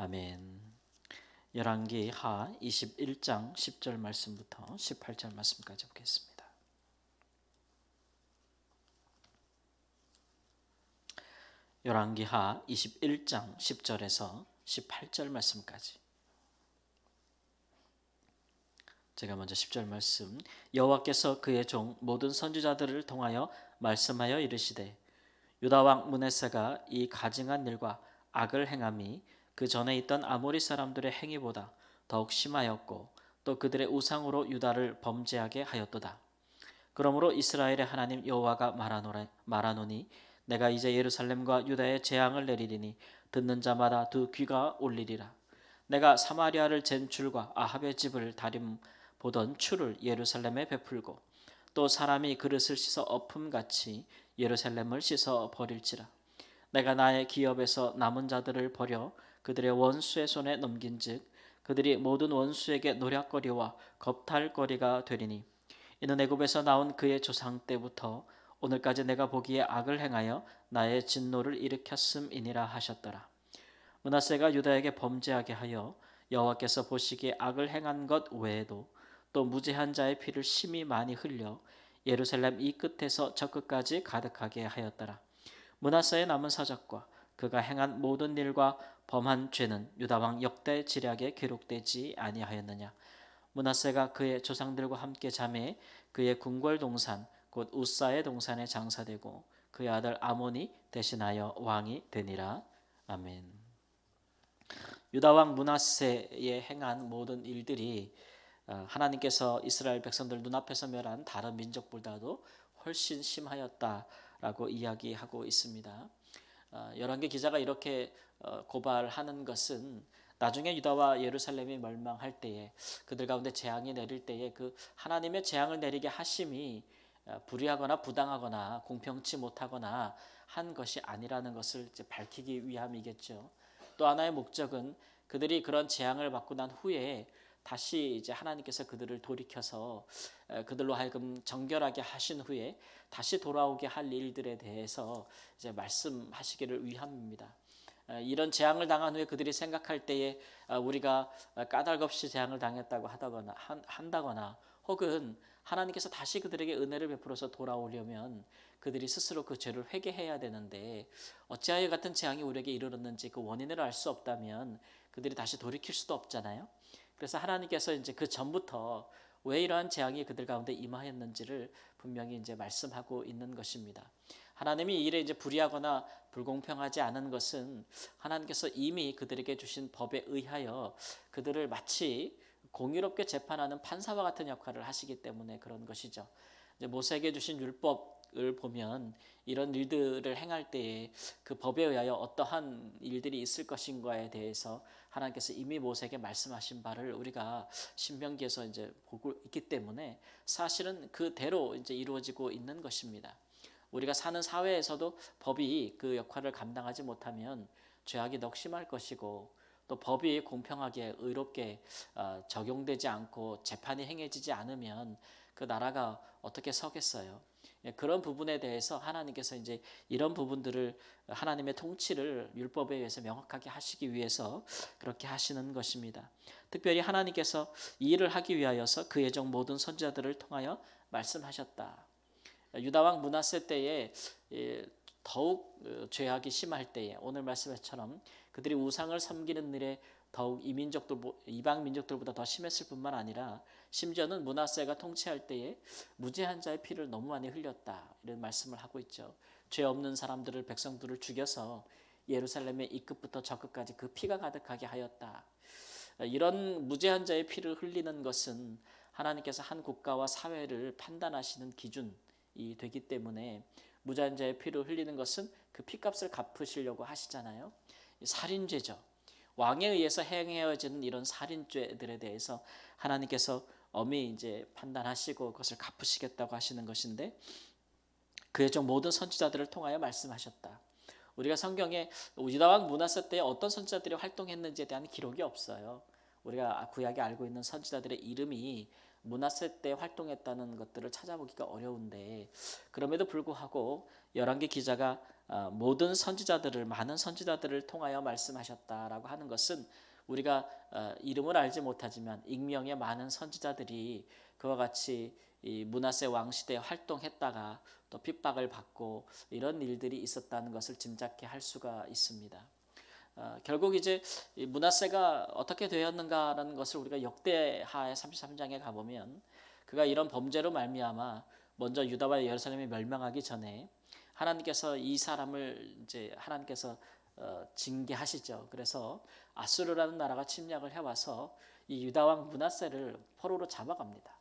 아멘. 열왕기 하 21장 10절 말씀부터 18절 말씀까지 보겠습니다. 열왕기 하 21장 10절에서 18절 말씀까지. 제가 먼저 10절 말씀. 여호와께서 그의 종 모든 선지자들을 통하여 말씀하여 이르시되 유다 왕 므낫세가 이 가증한 일과 악을 행함이 그 전에 있던 아모리 사람들의 행위보다 더욱 심하였고 또 그들의 우상으로 유다를 범죄하게 하였도다. 그러므로 이스라엘의 하나님 여호와가 말하노니 내가 이제 예루살렘과 유다에 재앙을 내리리니 듣는 자마다 두 귀가 올리리라. 내가 사마리아를 잰 줄과 아합의 집을 다림 보던 추를 예루살렘에 베풀고 또 사람이 그릇을 씻어 엎음같이 예루살렘을 씻어 버릴지라. 내가 나의 기업에서 남은 자들을 버려 그들의 원수의 손에 넘긴즉 그들이 모든 원수에게 노략거리와 겁탈거리가 되리니 이는 애굽에서 나온 그의 조상 때부터 오늘까지 내가 보기에 악을 행하여 나의 진노를 일으켰음이니라 하셨더라. 므낫세가 유다에게 범죄하게 하여 여호와께서 보시기에 악을 행한 것 외에도 또 무죄한 자의 피를 심히 많이 흘려 예루살렘 이 끝에서 저 끝까지 가득하게 하였더라. 므낫세의 남은 사적과 그가 행한 모든 일과 범한 죄는 유다 왕 역대 지략에 기록되지 아니하였느냐. 므낫세가 그의 조상들과 함께 잠에 그의 궁궐 동산 곧 우사의 동산에 장사되고 그의 아들 아몬이 대신하여 왕이 되니라. 아멘. 유다 왕 므낫세의 행한 모든 일들이 하나님께서 이스라엘 백성들 눈앞에서 멸한 다른 민족보다도 훨씬 심하였다라고 이야기하고 있습니다. 열왕기 기자가 이렇게 고발하는 것은 나중에 유다와 예루살렘이 멸망할 때에 그들 가운데 재앙이 내릴 때에 그 하나님의 재앙을 내리게 하심이 불의하거나 부당하거나 공평치 못하거나 한 것이 아니라는 것을 이제 밝히기 위함이겠죠. 또 하나의 목적은 그들이 그런 재앙을 받고 난 후에 다시 이제 하나님께서 그들을 돌이켜서 그들로 하여금 정결하게 하신 후에 다시 돌아오게 할 일들에 대해서 이제 말씀하시기를 위함입니다. 이런 재앙을 당한 후에 그들이 생각할 때에 우리가 까닭없이 재앙을 당했다고 한다거나 혹은 하나님께서 다시 그들에게 은혜를 베풀어서 돌아오려면 그들이 스스로 그 죄를 회개해야 되는데 어찌하여 같은 재앙이 우리에게 이르렀는지 그 원인을 알 수 없다면 그들이 다시 돌이킬 수도 없잖아요. 그래서 하나님께서 이제 그 전부터 왜 이러한 재앙이 그들 가운데 임하였는지를 분명히 이제 말씀하고 있는 것입니다. 하나님이 이 일에 이제 불의하거나 불공평하지 않은 것은 하나님께서 이미 그들에게 주신 법에 의하여 그들을 마치 공의롭게 재판하는 판사와 같은 역할을 하시기 때문에 그런 것이죠. 이제 모세에게 주신 율법을 보면 이런 일들을 행할 때에 그 법에 의하여 어떠한 일들이 있을 것인가에 대해서 하나님께서 이미 모세에게 말씀하신 바를 우리가 신명기에서 이제 보고 있기 때문에 사실은 그대로 이제 이루어지고 있는 것입니다. 우리가 사는 사회에서도 법이 그 역할을 감당하지 못하면 죄악이 넉심할 것이고 또 법이 공평하게 의롭게 적용되지 않고 재판이 행해지지 않으면 그 나라가 어떻게 서겠어요. 그런 부분에 대해서 하나님께서 이제 이런 부분들을 하나님의 통치를 율법에 의해서 명확하게 하시기 위해서 그렇게 하시는 것입니다. 특별히 하나님께서 이 일을 하기 위하여서 그의 종 모든 선지자들을 통하여 말씀하셨다. 유다 왕 므낫세 때에 더욱 죄악이 심할 때에 오늘 말씀처럼 그들이 우상을 섬기는 일에 더욱 이방 민족들보다 더 심했을 뿐만 아니라 심지어는 므낫세가 통치할 때에 무죄한 자의 피를 너무 많이 흘렸다 이런 말씀을 하고 있죠. 죄 없는 사람들을 백성들을 죽여서 예루살렘의 이 끝부터 저 끝까지 그 피가 가득하게 하였다. 이런 무죄한 자의 피를 흘리는 것은 하나님께서 한 국가와 사회를 판단하시는 기준이 되기 때문에 무죄한 자의 피를 흘리는 것은 그 피값을 갚으시려고 하시잖아요. 살인죄죠. 왕에 의해서 행해지는 이런 살인죄들에 대해서 하나님께서 엄히 이제 판단하시고 그것을 갚으시겠다고 하시는 것인데 그의 종 모든 선지자들을 통하여 말씀하셨다. 우리가 성경에 유다 왕 므낫세 때 어떤 선지자들이 활동했는지에 대한 기록이 없어요. 우리가 구약에 알고 있는 선지자들의 이름이 므낫세 때 활동했다는 것들을 찾아보기가 어려운데 그럼에도 불구하고 열왕기 기자가 모든 선지자들을 많은 선지자들을 통하여 말씀하셨다라고 하는 것은 우리가 이름을 알지 못하지만 익명의 많은 선지자들이 그와 같이 이 므낫세 왕 시대에 활동했다가 또 핍박을 받고 이런 일들이 있었다는 것을 짐작케 할 수가 있습니다. 결국 이제 이 므낫세가 어떻게 되었는가라는 것을 우리가 역대하의 33장에 가보면 그가 이런 범죄로 말미암아 먼저 유다와 예루살렘이 멸망하기 전에 하나님께서 이 사람을 이제 하나님께서 징계하시죠. 그래서 아수르라는 나라가 침략을 해와서 이 유다 왕 므낫세를 포로로 잡아갑니다.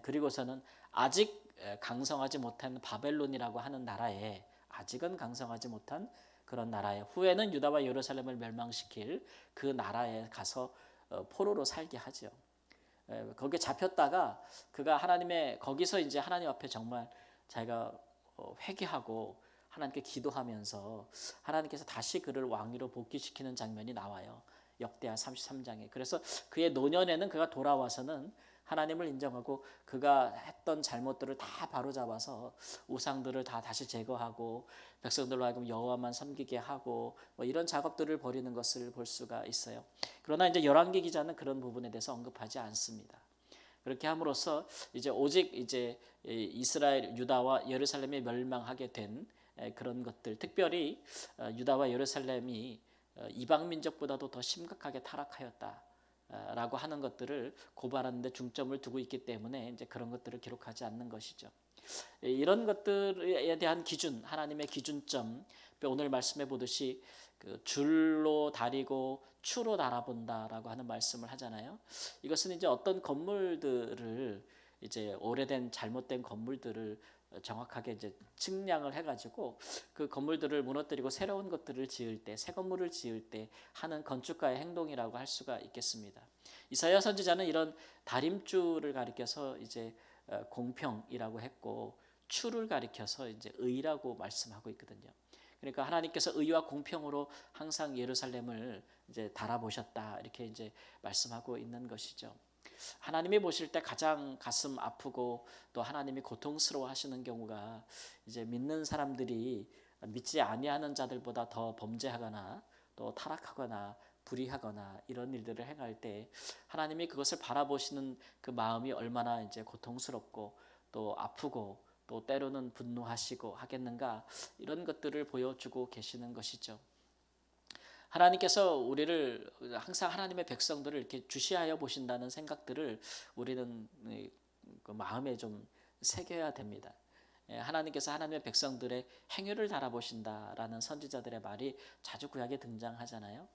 그리고서는 아직 강성하지 못한 바벨론이라고 하는 나라에 아직은 강성하지 못한 그런 나라에 후에는 유다와 예루살렘을 멸망시킬 그 나라에 가서 포로로 살게 하죠. 거기에 잡혔다가 그가 하나님의 거기서 이제 하나님 앞에 정말 자기가 회개하고 하나님께 기도하면서 하나님께서 다시 그를 왕위로 복귀시키는 장면이 나와요. 역대하 33장에. 그래서 그의 노년에는 그가 돌아와서는 하나님을 인정하고 그가 했던 잘못들을 다 바로잡아서 우상들을 다 다시 제거하고 백성들로 하여금 여호와만 섬기게 하고 뭐 이런 작업들을 벌이는 것을 볼 수가 있어요. 그러나 이제 열왕기 기자는 그런 부분에 대해서 언급하지 않습니다. 그렇게 함으로써 이제 오직 이제 이스라엘 유다와 예루살렘이 멸망하게 된 그런 것들, 특별히 유다와 예루살렘이 이방 민족보다도 더 심각하게 타락하였다라고 하는 것들을 고발하는 데 중점을 두고 있기 때문에 이제 그런 것들을 기록하지 않는 것이죠. 이런 것들에 대한 기준, 하나님의 기준점, 오늘 말씀해 보듯이 그 줄로 다리고 추로 달아본다라고 하는 말씀을 하잖아요. 이것은 이제 어떤 건물들을 이제 오래된 잘못된 건물들을 정확하게 이제 측량을 해가지고 그 건물들을 무너뜨리고 새로운 것들을 지을 때, 새 건물을 지을 때 하는 건축가의 행동이라고 할 수가 있겠습니다. 이사야 선지자는 이런 다림줄을 가리켜서 이제 공평이라고 했고 추를 가리켜서 이제 의라고 말씀하고 있거든요. 그러니까 하나님께서 의와 공평으로 항상 예루살렘을 이제 달아보셨다 이렇게 이제 말씀하고 있는 것이죠. 하나님이 보실 때 가장 가슴 아프고 또 하나님이 고통스러워 하시는 경우가 이제 믿는 사람들이 믿지 아니하는 자들보다 더 범죄하거나 또 타락하거나 불의하거나 이런 일들을 행할 때 하나님이 그것을 바라보시는 그 마음이 얼마나 이제 고통스럽고 또 아프고 또 때로는 분노하시고 하겠는가 이런 것들을 보여주고 계시는 것이죠. 하나님께서 우리를 항상 하나님의 백성들을 이렇게 주시하여 보신다는 생각들을 우리는 그 마음에 좀 새겨야 됩니다. 하나님께서 하나님의 백성들의 행위를 달아보신다라는 선지자들의 말이 자주 구약에 등장하잖아요.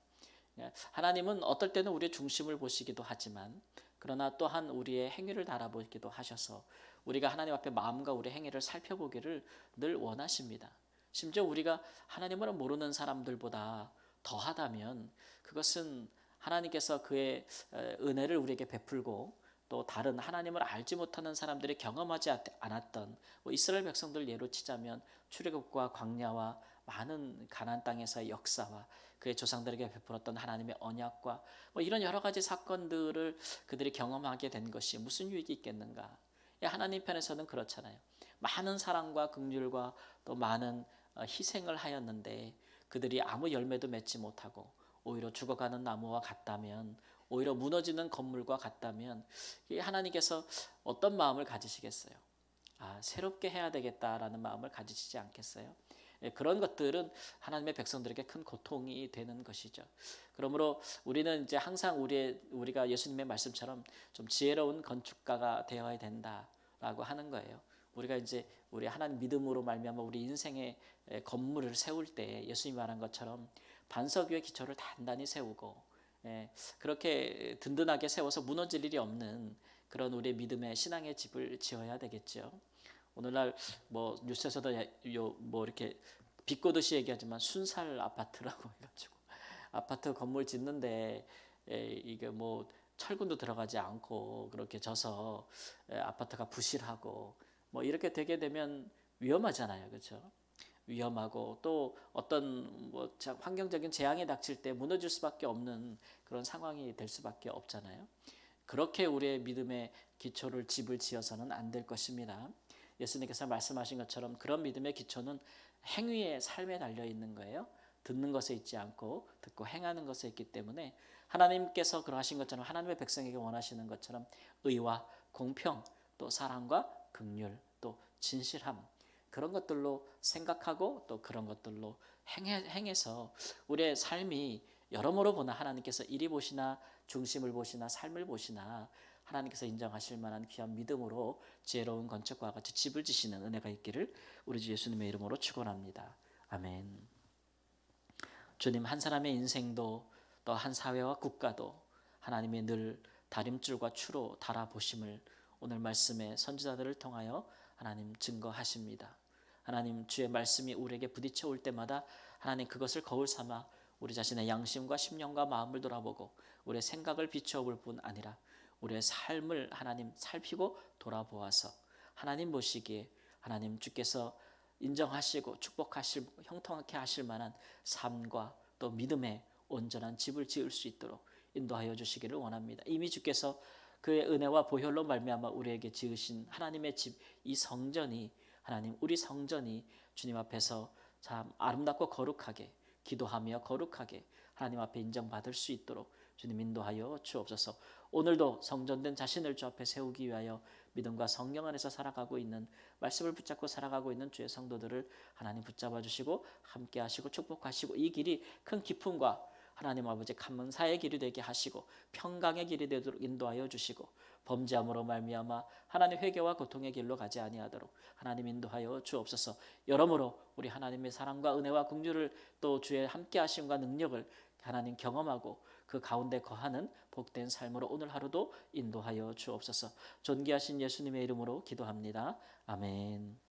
하나님은 어떨 때는 우리의 중심을 보시기도 하지만 그러나 또한 우리의 행위를 달아보기도 하셔서 우리가 하나님 앞에 마음과 우리의 행위를 살펴보기를 늘 원하십니다. 심지어 우리가 하나님을 모르는 사람들보다 더하다면 그것은 하나님께서 그의 은혜를 우리에게 베풀고 또 다른 하나님을 알지 못하는 사람들이 경험하지 않았던 이스라엘 백성들 예로 치자면 출애굽과 광야와 많은 가나안 땅에서의 역사와 그의 조상들에게 베풀었던 하나님의 언약과 이런 여러 가지 사건들을 그들이 경험하게 된 것이 무슨 유익이 있겠는가? 하나님 편에서는 그렇잖아요. 많은 사랑과 긍휼과 또 많은 희생을 하였는데 그들이 아무 열매도 맺지 못하고 오히려 죽어가는 나무와 같다면 오히려 무너지는 건물과 같다면 하나님께서 어떤 마음을 가지시겠어요? 새롭게 해야 되겠다라는 마음을 가지시지 않겠어요? 그런 것들은 하나님의 백성들에게 큰 고통이 되는 것이죠. 그러므로 우리는 이제 항상 우리가 예수님의 말씀처럼 좀 지혜로운 건축가가 되어야 된다라고 하는 거예요. 우리가 이제 우리 하나님 믿음으로 말미암아 우리 인생의 건물을 세울 때 예수님이 말한 것처럼 반석 위에 기초를 단단히 세우고 그렇게 든든하게 세워서 무너질 일이 없는 그런 우리의 믿음의 신앙의 집을 지어야 되겠죠. 오늘날 뭐 뉴스에서도 뭐 이렇게 비꼬듯이 얘기하지만 순살 아파트라고 해가지고 아파트 건물 짓는데 이게 뭐 철근도 들어가지 않고 그렇게 져서 아파트가 부실하고 뭐 이렇게 되게 되면 위험하잖아요, 그렇죠? 위험하고 또 어떤 뭐 환경적인 재앙이 닥칠 때 무너질 수밖에 없는 그런 상황이 될 수밖에 없잖아요. 그렇게 우리의 믿음의 기초를 집을 지어서는 안 될 것입니다. 예수님께서 말씀하신 것처럼 그런 믿음의 기초는 행위의 삶에 달려 있는 거예요. 듣는 것에 있지 않고 듣고 행하는 것에 있기 때문에 하나님께서 그러하신 것처럼 하나님의 백성에게 원하시는 것처럼 의와 공평, 또 사랑과 긍휼, 또 진실함, 그런 것들로 생각하고 또 그런 것들로 행해서 우리의 삶이 여러모로 보나 하나님께서 이리 보시나 중심을 보시나 삶을 보시나 하나님께서 인정하실 만한 귀한 믿음으로 지혜로운 건축과 같이 집을 지시는 은혜가 있기를 우리 주 예수님의 이름으로 축원합니다. 아멘. 주님, 한 사람의 인생도 또 한 사회와 국가도 하나님의 늘 다림줄과 추로 달아보심을 오늘 말씀의 선지자들을 통하여 하나님 증거하십니다. 하나님, 주의 말씀이 우리에게 부딪혀 올 때마다 하나님 그것을 거울 삼아 우리 자신의 양심과 심령과 마음을 돌아보고 우리의 생각을 비추어 볼 뿐 아니라 우리의 삶을 하나님 살피고 돌아보아서 하나님 보시기에 하나님 주께서 인정하시고 축복하실 형통하게 하실 만한 삶과 또 믿음의 온전한 집을 지을 수 있도록 인도하여 주시기를 원합니다. 이미 주께서 그의 은혜와 보혈로 말미암아 우리에게 지으신 하나님의 집, 이 성전이 하나님 우리 성전이 주님 앞에서 참 아름답고 거룩하게 기도하며 거룩하게 하나님 앞에 인정받을 수 있도록 주님 인도하여 주옵소서. 오늘도 성전된 자신을 주 앞에 세우기 위하여 믿음과 성령 안에서 살아가고 있는 말씀을 붙잡고 살아가고 있는 주의 성도들을 하나님 붙잡아 주시고 함께 하시고 축복하시고 이 길이 큰 기쁨과 하나님 아버지 감사의 길이 되게 하시고 평강의 길이 되도록 인도하여 주시고 범죄함으로 말미암아 하나님 회개와 고통의 길로 가지 아니하도록 하나님 인도하여 주옵소서. 여러모로 우리 하나님의 사랑과 은혜와 긍휼을 또 주의 함께 하심과 능력을 하나님 경험하고 그 가운데 거하는 복된 삶으로 오늘 하루도 인도하여 주옵소서. 존귀하신 예수님의 이름으로 기도합니다. 아멘.